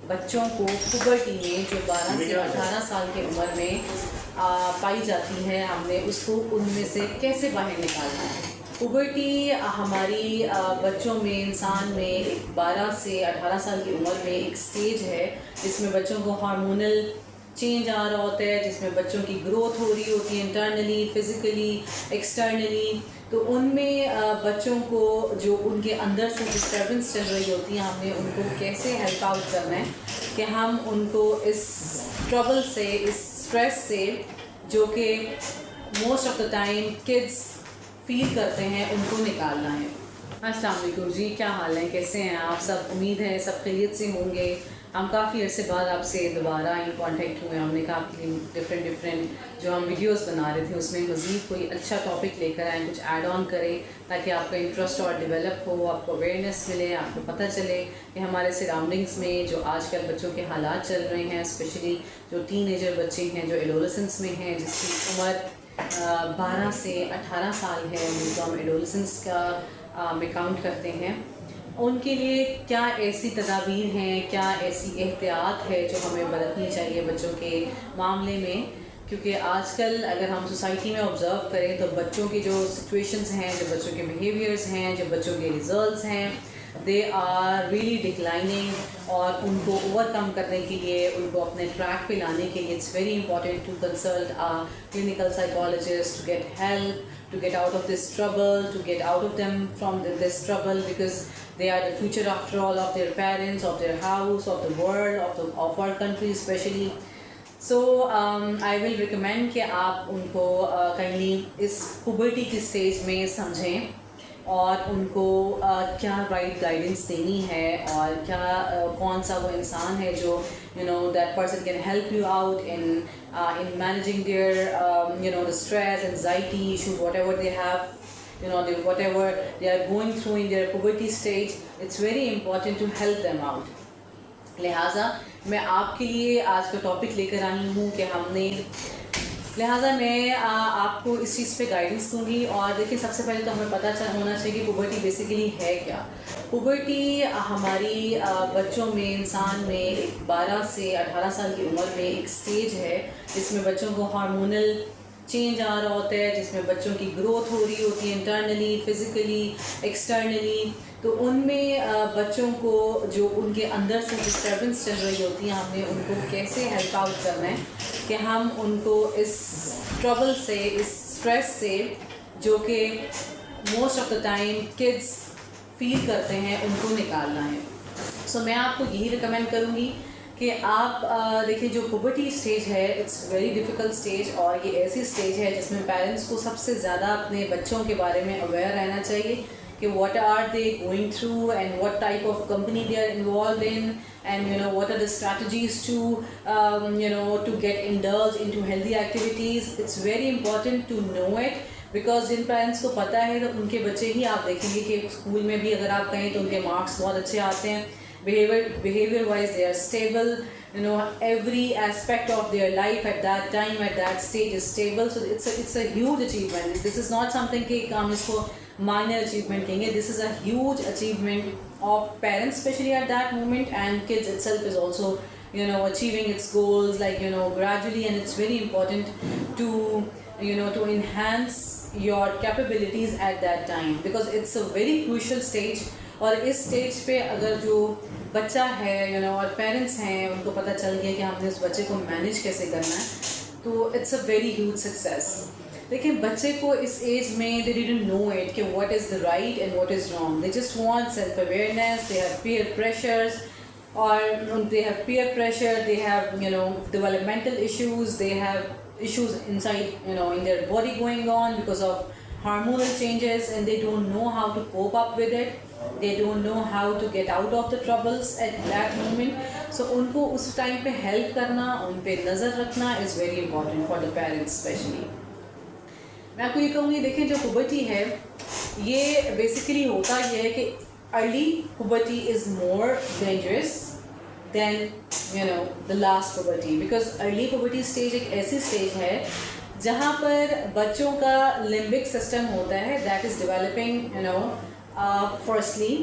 बच्चों को पुबर्टी में जो 12 से 18 साल की उम्र में पाई जाती है, हमने उसको उनमें से कैसे बाहर निकालना है। पुबर्टी हमारी बच्चों में, इंसान में 12 से 18 साल की उम्र में एक स्टेज है जिसमें बच्चों को हार्मोनल चेंज आ रहा होता है, जिसमें बच्चों की ग्रोथ हो रही होती है इंटरनली, फिज़िकली, एक्सटर्नली। तो उनमें बच्चों को जो उनके अंदर से डिस्टर्बेंस चल रही होती है, हमने उनको कैसे हेल्प आउट करना है कि हम उनको इस ट्रबल से, इस स्ट्रेस से, जो कि most of the time kids feel करते हैं, उनको निकालना है। अस्सलाम वालेकुम जी, क्या हाल है, कैसे हैं आप सब? उम्मीद है सब खैरियत से होंगे। हम काफ़ी अर्से बाद आपसे दोबारा इन कांटेक्ट हुए। हमने कहा आपके लिए डिफरेंट जो हम वीडियोस बना रहे थे उसमें मज़ीद कोई अच्छा टॉपिक लेकर आएँ, कुछ ऐड ऑन करें ताकि आपका इंटरेस्ट और डेवलप हो, आपको अवेयरनेस मिले, आपको पता चले कि हमारे सराउंडिंग्स में जो आजकल बच्चों के हालात चल रहे हैं, स्पेशली जो टीनेजर बच्चे हैं, जो एडोलेसेंस में हैं, जिसकी उम्र 12 से 18 साल है, उनको हम एडोलेसेंस का में काउंट करते हैं। उनके लिए क्या ऐसी तदाबीर हैं, क्या ऐसी एहतियात है जो हमें बरतनी चाहिए बच्चों के मामले में? क्योंकि आजकल अगर हम सोसाइटी में ऑब्ज़र्व करें तो बच्चों की जो सिचुएशंस हैं, जो बच्चों के बिहेवियर्स हैं, जो बच्चों के रिजल्ट्स हैं, दे आर रियली डिक्लाइनिंग। और उनको ओवरकम करने के लिए, उनको अपने ट्रैक पे लाने के लिए it's very important to consult a clinical psychologist to get help, to get out of this trouble, to get out of them from this trouble, because they are the future after all of their parents, of their house, of the world, of our country especially. So I will recommend कि आप उनको kindly इस puberty की stage में समझें और उनको क्या राइट गाइडेंस देनी है और क्या कौन सा वो इंसान है जो that person can help you out in managing their the stress, anxiety issues, whatever they have, whatever they are going through in their puberty stage. It's very important to help them out. लिहाजा मैं आपके लिए आज का topic लेकर आई हूँ कि लिहाजा मैं आपको इस चीज़ पे गाइडेंस दूंगी। और देखिए, सबसे पहले तो हमें पता होना चाहिए कि पुबर्टी बेसिकली है क्या। पुबर्टी हमारी बच्चों में, इंसान में 12 से 18 साल की उम्र में एक स्टेज है जिसमें बच्चों को हार्मोनल चेंज आ रहा होता है, जिसमें बच्चों की ग्रोथ हो रही होती है इंटरनली, फिज़िकली, एक्सटर्नली। तो उनमें बच्चों को जो उनके अंदर से डिस्टर्बेंस चल रही होती है, हमने उनको कैसे हेल्प आउट करना है कि हम उनको इस ट्रबल से, इस स्ट्रेस से, जो कि most of the time kids feel करते हैं, उनको निकालना है। सो मैं आपको यही रिकमेंड करूँगी कि आप देखिए, जो पुबर्टी स्टेज है इट्स वेरी डिफ़िकल्ट स्टेज, और ये ऐसी स्टेज है जिसमें पेरेंट्स को सबसे ज़्यादा अपने बच्चों के बारे में अवेयर रहना चाहिए कि what are they going through and what type of company they are involved in, and what are the strategies to to get indulged into healthy activities. It's very important to know it, because जिन parents को पता है तो उनके बच्चे ही आप देखेंगे कि स्कूल में भी अगर आप कहें तो उनके मार्क्स बहुत अच्छे आते हैं, behavior wise they are stable, every aspect of their life at that time, at that stage is stable. So it's a huge achievement. This is not something कि हम इसको minor achievement कहेंगे. This is a huge achievement of parents, especially at that moment, and kids itself is also achieving its goals, like gradually. And it's very important to to enhance your capabilities at that time, because it's a very crucial stage. और इस stage पे अगर जो बच्चा है और parents हैं, उनको पता चल गया कि हमने उस बच्चे को मैनेज कैसे करना है, तो it's a very huge success. देखिए, बच्चे को इस एज में दे डिडंट नो इट कि what is the right and what is wrong. They just want self awareness, they have peer pressures, और they have peer pressure, they have developmental issues, they have issues inside in their body going on because of hormonal changes, and they don't know how to cope up with it. They don't know how to get out of the troubles at that moment. So उनको उस time पे help करना, उन पे नज़र रखना is very important for the parents especially. मैं आपको ये कहूँगी, देखिए, जो पुबर्टी है ये बेसिकली होता ये है कि early puberty is more dangerous than the last puberty, because early puberty stage एक ऐसी स्टेज है जहाँ पर बच्चों का लिम्बिक सिस्टम होता है, दैट इज़ डेवलपिंग firstly,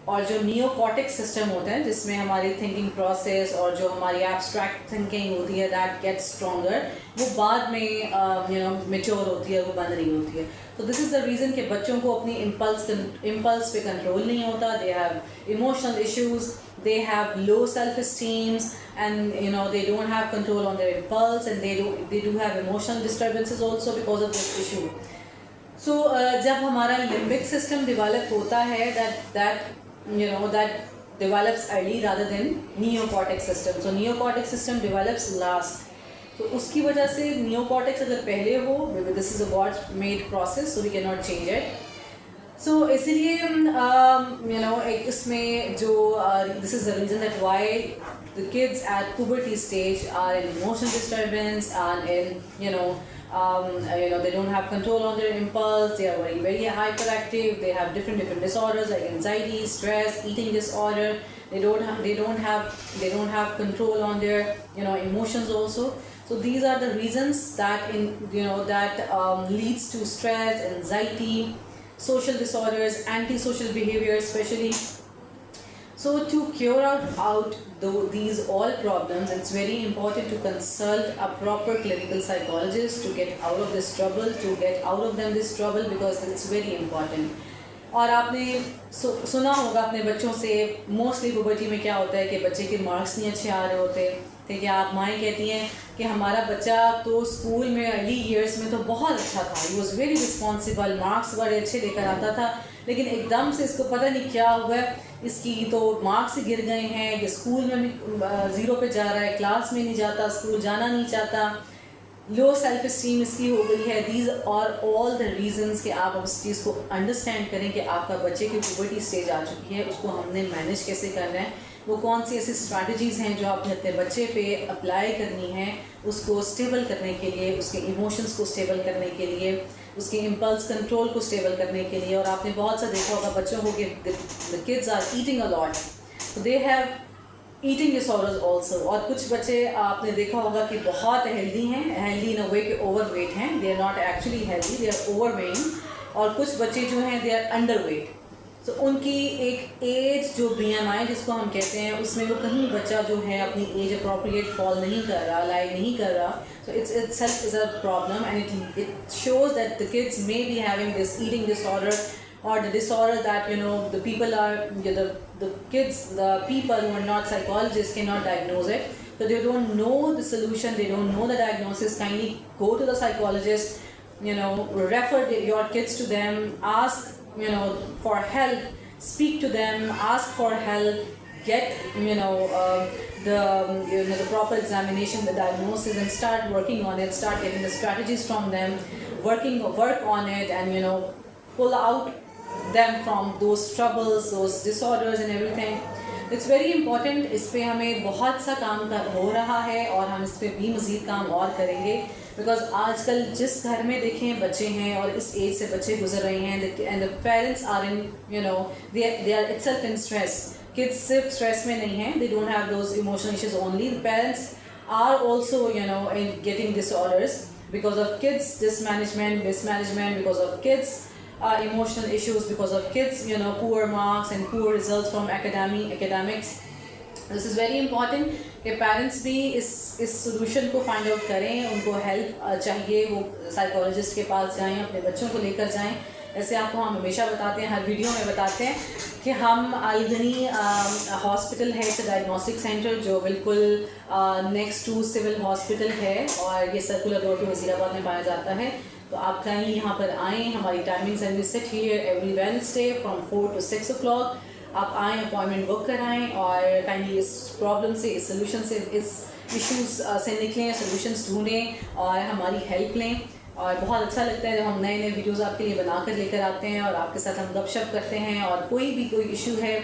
और जो नियोकॉर्टेक्स सिस्टम होता है जिसमें हमारी थिंकिंग प्रोसेस और जो हमारी एब्स्ट्रैक्ट थिंकिंग होती है दैट गेट्स स्ट्रॉन्गर, वो बाद में मेच्योर होती है, वो बन रही होती है. तो दिस इज़ द रीज़न कि बच्चों को अपनी इम्पल्स पे कंट्रोल नहीं होता. They have emotional issues, they have low self-esteem, and they don't have control on their impulse, and they do have emotional disturbances also because of this issue. So जब हमारा limbic system develop होता है that develops early rather than neocortex system. So neocortex system develops last. तो उसकी वजह से neocortex अगर पहले हो, this is a God made process, so we cannot change it. So इसीलिए एक इसमें जो this is the reason that why the kids at puberty stage are in emotional disturbance and in they don't have control on their impulse. They are very very hyperactive. They have different disorders like anxiety, stress, eating disorder. They don't have control on their emotions also. So these are the reasons that leads to stress, anxiety, social disorders, antisocial behavior especially. So to cure out these all problems, it's very important to consult a proper clinical psychologist to get out of this trouble, because it's very important. और आपने सुना होगा अपने बच्चों से, mostly puberty में क्या होता है कि बच्चे के मार्क्स नहीं अच्छे आ रहे होते. ठीक है, आप माएँ कहती हैं कि हमारा बच्चा तो स्कूल में अर्ली ईयर्स में तो बहुत अच्छा था, he was very responsible, marks बड़े अच्छे लेकर आता था, लेकिन एकदम से इसको पता नहीं क्या हुआ, इसकी तो मार्क्स ही गिर गए हैं, ये स्कूल में भी 0 पे जा रहा है, क्लास में नहीं जाता, स्कूल जाना नहीं चाहता, लो सेल्फ इस्टीम इसकी हो गई है. These are all the reasons कि आप उस चीज़ को अंडरस्टैंड करें कि आपका बच्चे की पुबर्टी स्टेज आ चुकी है, उसको हमने मैनेज कैसे करना है, वो कौन सी ऐसी स्ट्रैटेजीज़ हैं जो आपने अपने बच्चे पे अप्लाई करनी है उसको स्टेबल करने के लिए, उसके इमोशंस को स्टेबल करने के लिए, उसके इम्पल्स कंट्रोल को स्टेबल करने के लिए. और आपने बहुत सा देखा होगा बच्चों को कि the kids are eating a lot, तो they have eating disorders also. और कुछ बच्चे आपने देखा होगा कि बहुत हेल्दी हैं, हेल्दी इन अ वे के ओवर वेट हैं, they are not actually healthy, they are over weighing. और कुछ बच्चे जो हैं दे आर अंडर वेट. तो उनकी एक एज जो BMI जिसको हम कहते हैं, उसमें वो कहीं बच्चा जो है अपनी एज अप्रोप्रिएट फॉल नहीं कर रहा, लाइक नहीं कर रहा. So itself is a problem, and it shows that the kids may be having this eating disorder, or the disorder that the people are the kids, the people who are not psychologists cannot diagnose it. So they don't know the solution, they don't know the diagnosis. Kindly go to the psychologist, refer your kids to them, ask for help, speak to them, ask for help, get the proper examination, the diagnosis, and start working on it, start getting the strategies from them, work on it, and pull out them from those troubles, those disorders and everything. It's very important. इस पे हमें बहुत सा काम हो रहा है और हम इस पे भी मज़ीद काम और करेंगे, बिकॉज आजकल जिस घर में देखें बच्चे हैं और इस एज से बच्चे गुजर रहे हैं, and the parents are in they are itself in stress. Kids सिर्फ स्ट्रेस में नहीं हैं, they don't have those emotional issues only. The parents are also in getting disorders because of kids mismanagement, because of kids emotional issues, because of kids poor marks and poor results from academics. This is very important कि parents भी इस solution को find out करें, उनको help चाहिए, वो psychologist के पास जाएं, अपने बच्चों को लेकर जाएं. ऐसे आपको हम हमेशा बताते हैं, हर वीडियो में बताते हैं कि हम अलगनी हॉस्पिटल है, इट्स डायग्नोस्टिक सेंटर जो बिल्कुल नेक्स्ट टू सिविल हॉस्पिटल है, और ये सर्कुलर रोड पे वज़ीराबाद में पाया जाता है. तो आप काइंडली यहाँ पर आएँ. हमारी timings and we sit here every Wednesday from 4 to 6 o'clock. आप आएँ, अपॉइंटमेंट बुक कराएँ, और काइंडली इस प्रॉब्लम से, इस सोल्यूशन से, इस इश्यूज़ से निकलें, सोल्यूशंस ढूंढें और हमारी हेल्प लें. और बहुत अच्छा लगता है जब हम नए नए वीडियोज़ आपके लिए बनाकर लेकर आते हैं और आपके साथ हम गपशप करते हैं. और कोई इशू है,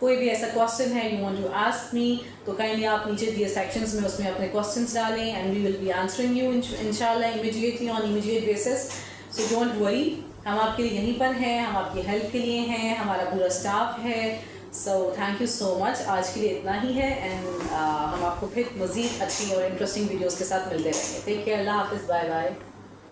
कोई भी ऐसा क्वेश्चन है you want to ask me, तो काइंडली आप नीचे दिए सेक्शंस में उसमें अपने क्वेश्चंस डालें, and we will be answering you इंशाल्लाह immediately on immediate basis. So don't worry, हम आपके लिए यहीं पर हैं, हम आपकी हेल्प के लिए हैं, हमारा पूरा स्टाफ है. So thank you so much. आज के लिए इतना ही है, एंड हम आपको फिर मज़ीद अच्छी और इंटरेस्टिंग वीडियोज़ के साथ मिलते रहेंगे. टेक केयर, अल्लाह हाफिज़, बाय बाय.